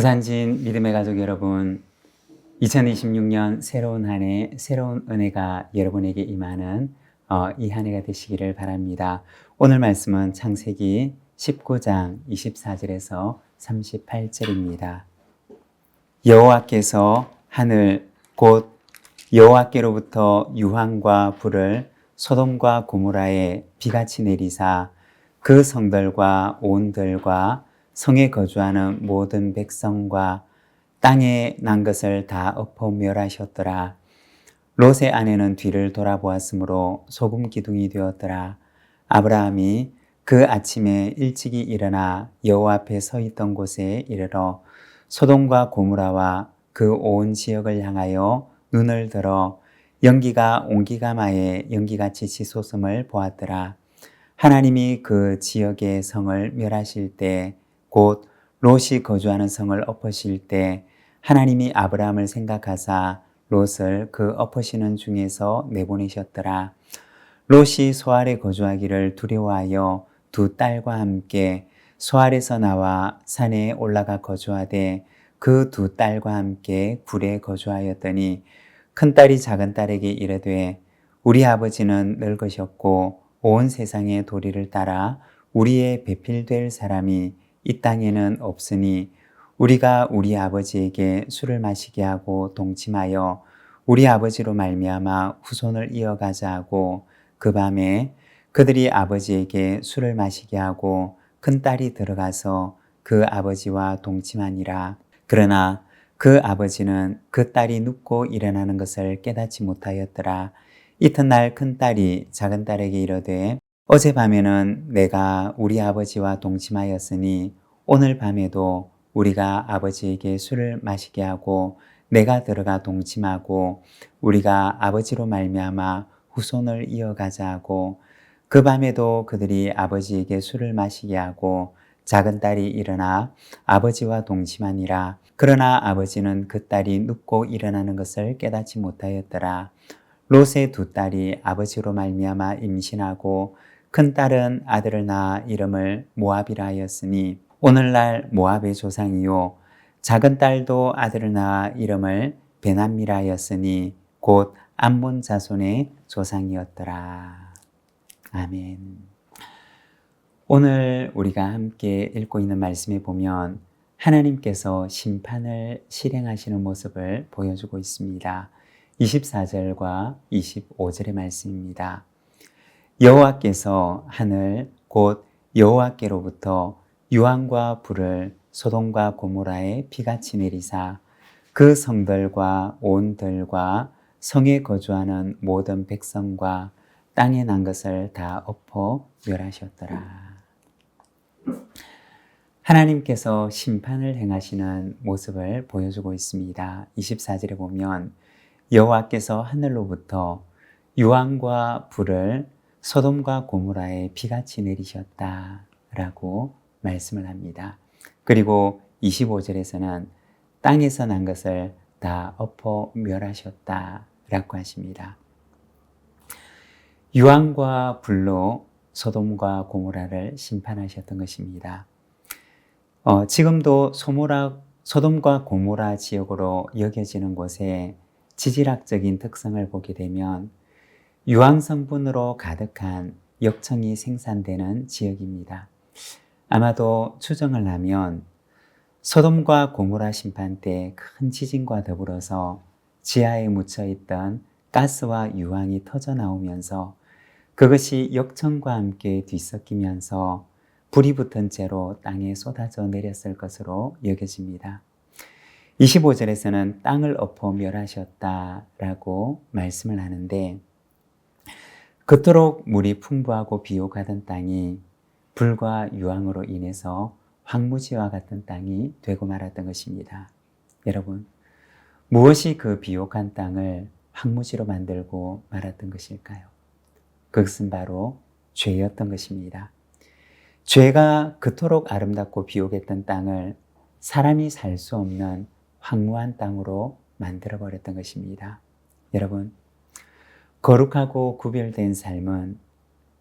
부산진 믿음의 가족 여러분, 2026년 새로운 한 해, 새로운 은혜가 여러분에게 임하는 이 한 해가 되시기를 바랍니다. 오늘 말씀은 창세기 19장 24절에서 38절입니다. 여호와께서 하늘 곧 여호와께로부터 유황과 불을 소돔과 고모라에 비같이 내리사 그 성들과 온 들과 성에 거주하는 모든 백성과 땅에 난 것을 다 엎어 멸하셨더라. 롯의 아내는 뒤를 돌아보았으므로 소금 기둥이 되었더라. 아브라함이 그 아침에 일찍이 일어나 여호와 앞에 서 있던 곳에 이르러 소돔과 고모라와 그 온 지역을 향하여 눈을 들어 연기가 온기가마에 연기같이 치솟음을 보았더라. 하나님이 그 지역의 성을 멸하실 때, 곧 롯이 거주하는 성을 엎으실 때 하나님이 아브라함을 생각하사 롯을 그 엎으시는 중에서 내보내셨더라. 롯이 소알에 거주하기를 두려워하여 두 딸과 함께 소알에서 나와 산에 올라가 거주하되 그 두 딸과 함께 굴에 거주하였더니 큰딸이 작은딸에게 이르되 우리 아버지는 늙으셨고 온 세상의 도리를 따라 우리의 배필될 사람이 이 땅에는 없으니 우리가 우리 아버지에게 술을 마시게 하고 동침하여 우리 아버지로 말미암아 후손을 이어가자 하고 그 밤에 그들이 아버지에게 술을 마시게 하고 큰딸이 들어가서 그 아버지와 동침하니라. 그러나 그 아버지는 그 딸이 눕고 일어나는 것을 깨닫지 못하였더라. 이튿날 큰딸이 작은딸에게 이르되 어젯밤에는 내가 우리 아버지와 동침하였으니 오늘 밤에도 우리가 아버지에게 술을 마시게 하고 내가 들어가 동침하고 우리가 아버지로 말미암아 후손을 이어가자 하고 그 밤에도 그들이 아버지에게 술을 마시게 하고 작은딸이 일어나 아버지와 동침하니라. 그러나 아버지는 그 딸이 눕고 일어나는 것을 깨닫지 못하였더라. 롯의 두 딸이 아버지로 말미암아 임신하고 큰딸은 아들을 낳아 이름을 모압이라 하였으니 오늘날 모압의 조상이요 작은 딸도 아들을 낳아 이름을 베남미라 하였으니 곧 암몬 자손의 조상이었더라. 아멘. 오늘 우리가 함께 읽고 있는 말씀에 보면 하나님께서 심판을 실행하시는 모습을 보여주고 있습니다. 24절과 25절의 말씀입니다. 여호와께서 하늘 곧 여호와께로부터 유황과 불을 소돔과 고모라에 비같이 내리사 그 성들과 온 들과 성에 거주하는 모든 백성과 땅에 난 것을 다 엎어 멸하셨더라. 하나님께서 심판을 행하시는 모습을 보여주고 있습니다. 24절에 보면 여호와께서 하늘로부터 유황과 불을 소돔과 고모라에 비같이 내리셨다라고 말씀을 합니다. 그리고 25절에서는 땅에서 난 것을 다 엎어 멸하셨다라고 하십니다. 유황과 불로 소돔과 고모라를 심판하셨던 것입니다. 지금도 소돔과 고모라 지역으로 여겨지는 곳에 지질학적인 특성을 보게 되면 유황 성분으로 가득한 역청이 생산되는 지역입니다. 아마도 추정을 하면 소돔과 고모라 심판 때 큰 지진과 더불어서 지하에 묻혀있던 가스와 유황이 터져 나오면서 그것이 역청과 함께 뒤섞이면서 불이 붙은 채로 땅에 쏟아져 내렸을 것으로 여겨집니다. 25절에서는 땅을 엎어 멸하셨다라고 말씀을 하는데 그토록 물이 풍부하고 비옥하던 땅이 불과 유황으로 인해서 황무지와 같은 땅이 되고 말았던 것입니다. 여러분, 무엇이 그 비옥한 땅을 황무지로 만들고 말았던 것일까요? 그것은 바로 죄였던 것입니다. 죄가 그토록 아름답고 비옥했던 땅을 사람이 살 수 없는 황무한 땅으로 만들어버렸던 것입니다. 여러분, 거룩하고 구별된 삶은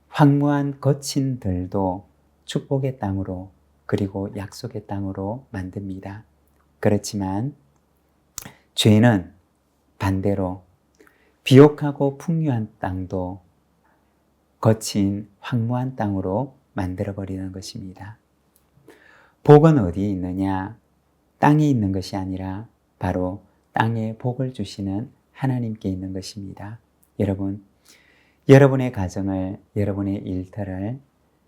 황무한 거친 들도 축복의 땅으로 그리고 약속의 땅으로 만듭니다. 그렇지만 죄는 반대로 비옥하고 풍요한 땅도 거친 황무한 땅으로 만들어버리는 것입니다. 복은 어디에 있느냐? 땅에 있는 것이 아니라 바로 땅에 복을 주시는 하나님께 있는 것입니다. 여러분, 여러분의 가정을, 여러분의 일터를,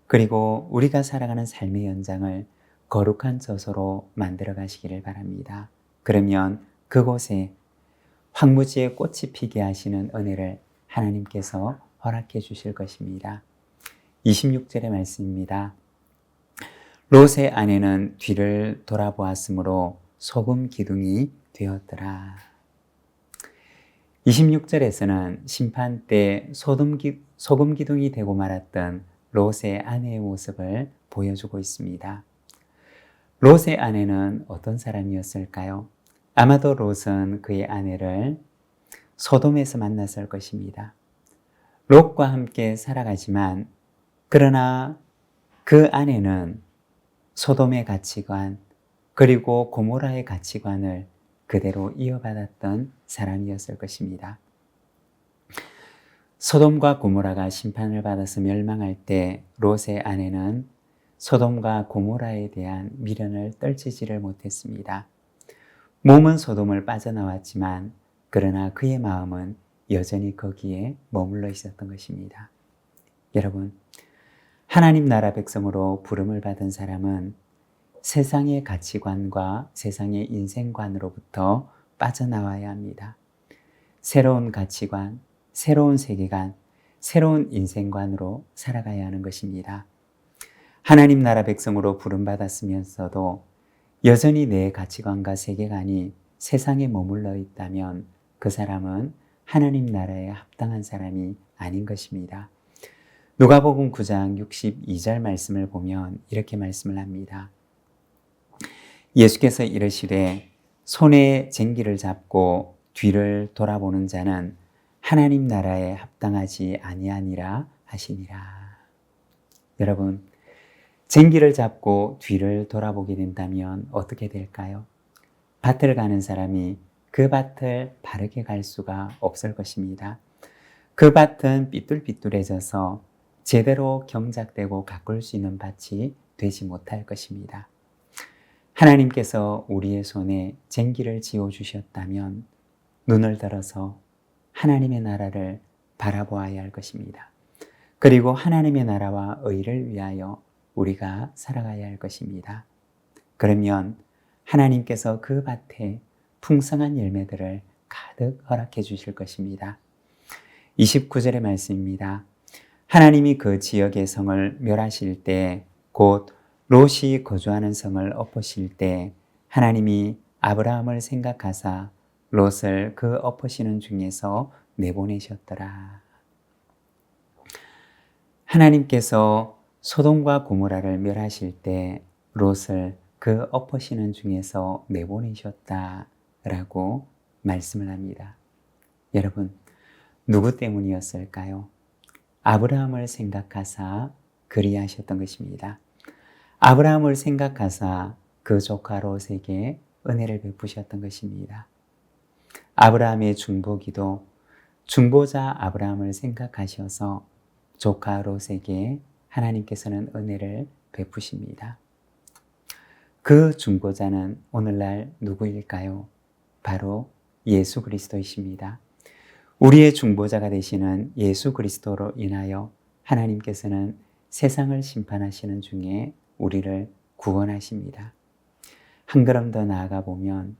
그리고 우리가 살아가는 삶의 연장을 거룩한 저소로 만들어 가시기를 바랍니다. 그러면 그곳에 황무지에 꽃이 피게 하시는 은혜를 하나님께서 허락해 주실 것입니다. 26절의 말씀입니다. 롯의 아내는 뒤를 돌아보았으므로 소금 기둥이 되었더라. 26절에서는 심판 때 소금 기둥이 되고 말았던 롯의 아내의 모습을 보여주고 있습니다. 롯의 아내는 어떤 사람이었을까요? 아마도 롯은 그의 아내를 소돔에서 만났을 것입니다. 롯과 함께 살아가지만 그러나 그 아내는 소돔의 가치관 그리고 고모라의 가치관을 그대로 이어받았던 사람이었을 것입니다. 소돔과 고모라가 심판을 받아서 멸망할 때 롯의 아내는 소돔과 고모라에 대한 미련을 떨치지를 못했습니다. 몸은 소돔을 빠져나왔지만 그러나 그의 마음은 여전히 거기에 머물러 있었던 것입니다. 여러분, 하나님 나라 백성으로 부름을 받은 사람은 세상의 가치관과 세상의 인생관으로부터 빠져나와야 합니다. 새로운 가치관, 새로운 세계관, 새로운 인생관으로 살아가야 하는 것입니다. 하나님 나라 백성으로 부름받았으면서도 여전히 내 가치관과 세계관이 세상에 머물러 있다면 그 사람은 하나님 나라에 합당한 사람이 아닌 것입니다. 누가복음 9장 62절 말씀을 보면 이렇게 말씀을 합니다. 예수께서 이르시되 손에 쟁기를 잡고 뒤를 돌아보는 자는 하나님 나라에 합당하지 아니하니라 하시니라. 여러분, 쟁기를 잡고 뒤를 돌아보게 된다면 어떻게 될까요? 밭을 가는 사람이 그 밭을 바르게 갈 수가 없을 것입니다. 그 밭은 삐뚤삐뚤해져서 제대로 경작되고 가꿀 수 있는 밭이 되지 못할 것입니다. 하나님께서 우리의 손에 쟁기를 지어주셨다면 눈을 들어서 하나님의 나라를 바라보아야 할 것입니다. 그리고 하나님의 나라와 의를 위하여 우리가 살아가야 할 것입니다. 그러면 하나님께서 그 밭에 풍성한 열매들을 가득 허락해 주실 것입니다. 29절의 말씀입니다. 하나님이 그 지역의 성을 멸하실 때, 곧 롯이 거주하는 성을 엎으실 때 하나님이 아브라함을 생각하사 롯을 그 엎으시는 중에서 내보내셨더라. 하나님께서 소돔과 고모라를 멸하실 때 롯을 그 엎으시는 중에서 내보내셨다라고 말씀을 합니다. 여러분, 누구 때문이었을까요? 아브라함을 생각하사 그리하셨던 것입니다. 아브라함을 생각하사 그 조카 롯에게 은혜를 베푸셨던 것입니다. 아브라함의 중보기도 중보자 아브라함을 생각하셔서 조카 롯에게 하나님께서는 은혜를 베푸십니다. 그 중보자는 오늘날 누구일까요? 바로 예수 그리스도이십니다. 우리의 중보자가 되시는 예수 그리스도로 인하여 하나님께서는 세상을 심판하시는 중에 우리를 구원하십니다. 한 걸음 더 나아가 보면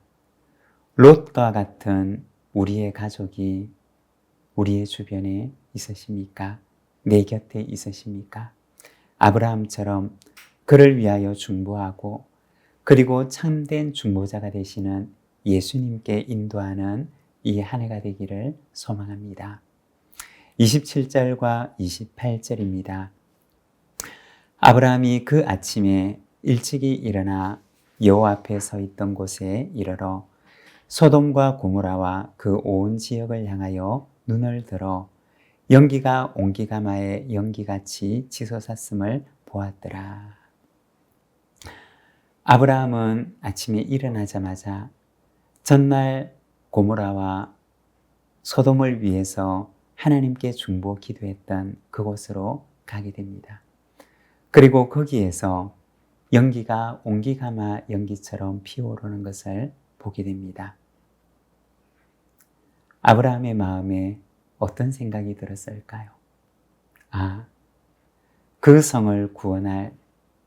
롯과 같은 우리의 가족이 우리의 주변에 있으십니까? 내 곁에 있으십니까? 아브라함처럼 그를 위하여 중보하고 그리고 참된 중보자가 되시는 예수님께 인도하는 이 한 해가 되기를 소망합니다. 27절과 28절입니다. 아브라함이 그 아침에 일찍이 일어나 여호와 앞에 서 있던 곳에 이르러 소돔과 고모라와 그 온 지역을 향하여 눈을 들어 연기가 온기가마의 연기같이 치솟았음을 보았더라. 아브라함은 아침에 일어나자마자 전날 고모라와 소돔을 위해서 하나님께 중보 기도했던 그곳으로 가게 됩니다. 그리고 거기에서 연기가 온기가마 연기처럼 피어오르는 것을 보게 됩니다. 아브라함의 마음에 어떤 생각이 들었을까요? 아, 그 성을 구원할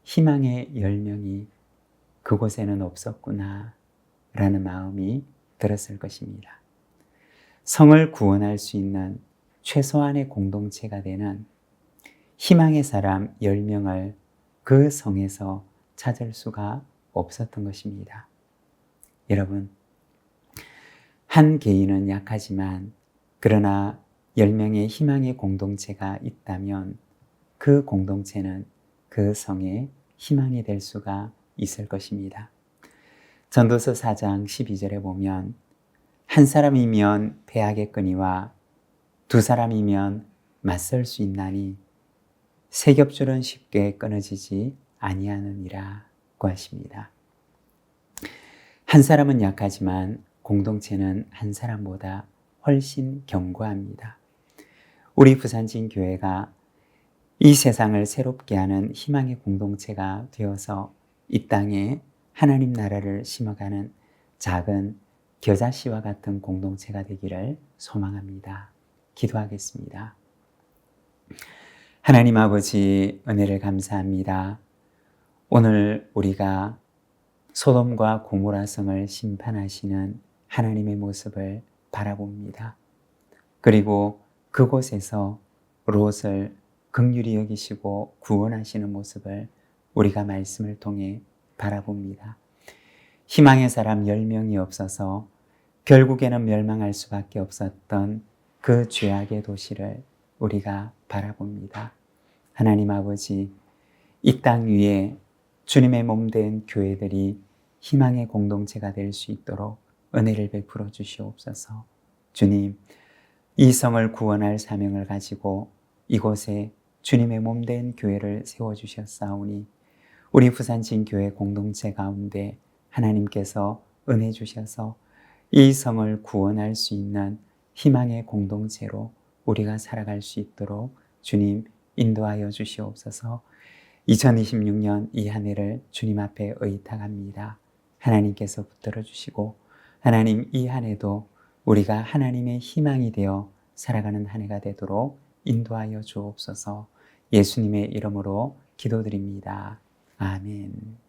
희망의 열명이 그곳에는 없었구나 라는 마음이 들었을 것입니다. 성을 구원할 수 있는 최소한의 공동체가 되는 희망의 사람 10명을 그 성에서 찾을 수가 없었던 것입니다. 여러분, 한 개인은 약하지만 그러나 10명의 희망의 공동체가 있다면 그 공동체는 그 성의 희망이 될 수가 있을 것입니다. 전도서 4장 12절에 보면 한 사람이면 패하겠거니와 두 사람이면 맞설 수 있나니 세 겹줄은 쉽게 끊어지지 아니하느니라고 하십니다. 한 사람은 약하지만 공동체는 한 사람보다 훨씬 견고합니다. 우리 부산진 교회가 이 세상을 새롭게 하는 희망의 공동체가 되어서 이 땅에 하나님 나라를 심어가는 작은 겨자씨와 같은 공동체가 되기를 소망합니다. 기도하겠습니다. 하나님 아버지, 은혜를 감사합니다. 오늘 우리가 소돔과 고모라 성을 심판하시는 하나님의 모습을 바라봅니다. 그리고 그곳에서 롯을 긍휼히 여기시고 구원하시는 모습을 우리가 말씀을 통해 바라봅니다. 희망의 사람 10명이 없어서 결국에는 멸망할 수밖에 없었던 그 죄악의 도시를 우리가 바라봅니다. 하나님 아버지, 이 땅 위에 주님의 몸된 교회들이 희망의 공동체가 될 수 있도록 은혜를 베풀어 주시옵소서. 주님, 이 성을 구원할 사명을 가지고 이곳에 주님의 몸된 교회를 세워주셨사오니 우리 부산진 교회 공동체 가운데 하나님께서 은혜 주셔서 이 성을 구원할 수 있는 희망의 공동체로 우리가 살아갈 수 있도록 주님 인도하여 주시옵소서. 2026년 이 한 해를 주님 앞에 의탁합니다. 하나님께서 붙들어 주시고 하나님 이 한 해도 우리가 하나님의 희망이 되어 살아가는 한 해가 되도록 인도하여 주옵소서. 예수님의 이름으로 기도드립니다. 아멘.